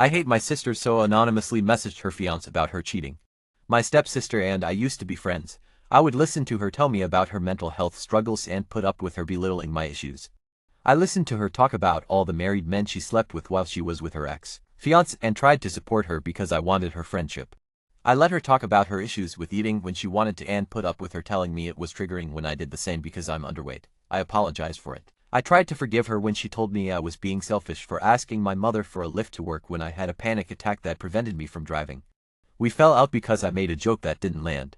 I hate my sister so anonymously messaged her fiancé about her cheating. My stepsister and I used to be friends. I would listen to her tell me about her mental health struggles and put up with her belittling my issues. I listened to her talk about all the married men she slept with while she was with her ex-fiancé and tried to support her because I wanted her friendship. I let her talk about her issues with eating when she wanted to and put up with her telling me it was triggering when I did the same because I'm underweight. I apologized for it. I tried to forgive her when she told me I was being selfish for asking my mother for a lift to work when I had a panic attack that prevented me from driving. We fell out because I made a joke that didn't land.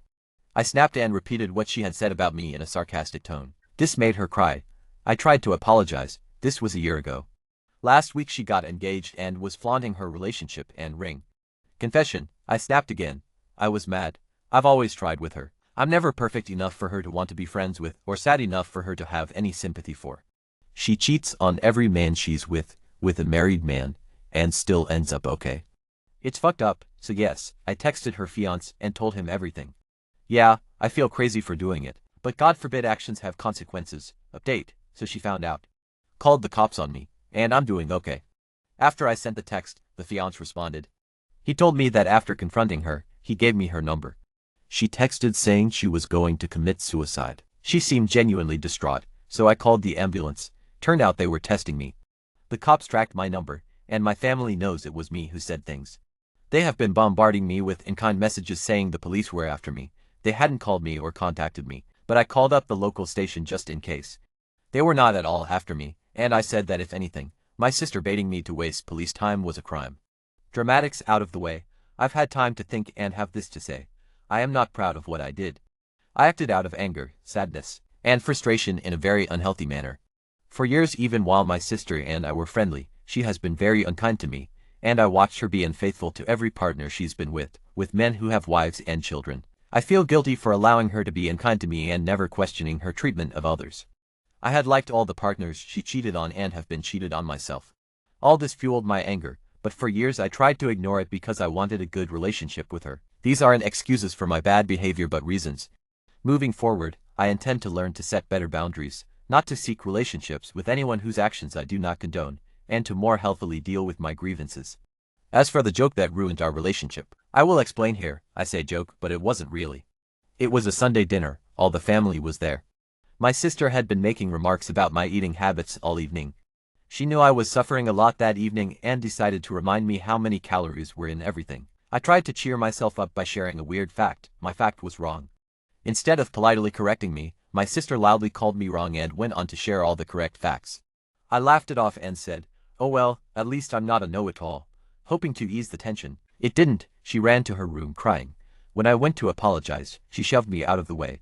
I snapped and repeated what she had said about me in a sarcastic tone. This made her cry. I tried to apologize. This was a year ago. Last week she got engaged and was flaunting her relationship and ring. Confession, I snapped again. I was mad. I've always tried with her. I'm never perfect enough for her to want to be friends with or sad enough for her to have any sympathy for. She cheats on every man she's with a married man, and still ends up okay. It's fucked up, so yes, I texted her fiancé and told him everything. Yeah, I feel crazy for doing it, but God forbid actions have consequences. Update, so she found out. Called the cops on me, and I'm doing okay. After I sent the text, the fiancé responded. He told me that after confronting her, he gave me her number. She texted saying she was going to commit suicide. She seemed genuinely distraught, so I called the ambulance. Turned out they were testing me. The cops tracked my number, and my family knows it was me who said things. They have been bombarding me with in-kind messages saying the police were after me. They hadn't called me or contacted me, but I called up the local station just in case. They were not at all after me, and I said that if anything, my sister baiting me to waste police time was a crime. Dramatics out of the way, I've had time to think and have this to say. I am not proud of what I did. I acted out of anger, sadness, and frustration in a very unhealthy manner. For years, even while my sister and I were friendly, she has been very unkind to me, and I watched her be unfaithful to every partner she's been with men who have wives and children. I feel guilty for allowing her to be unkind to me and never questioning her treatment of others. I had liked all the partners she cheated on and have been cheated on myself. All this fueled my anger, but for years I tried to ignore it because I wanted a good relationship with her. These aren't excuses for my bad behavior but reasons. Moving forward, I intend to learn to set better boundaries, not to seek relationships with anyone whose actions I do not condone, and to more healthily deal with my grievances. As for the joke that ruined our relationship, I will explain here. I say joke, but it wasn't really. It was a Sunday dinner, all the family was there. My sister had been making remarks about my eating habits all evening. She knew I was suffering a lot that evening and decided to remind me how many calories were in everything. I tried to cheer myself up by sharing a weird fact. My fact was wrong. Instead of politely correcting me, my sister loudly called me wrong and went on to share all the correct facts. I laughed it off and said, "Oh well, at least I'm not a know-it-all," hoping to ease the tension. It didn't. She ran to her room crying. When I went to apologize, she shoved me out of the way.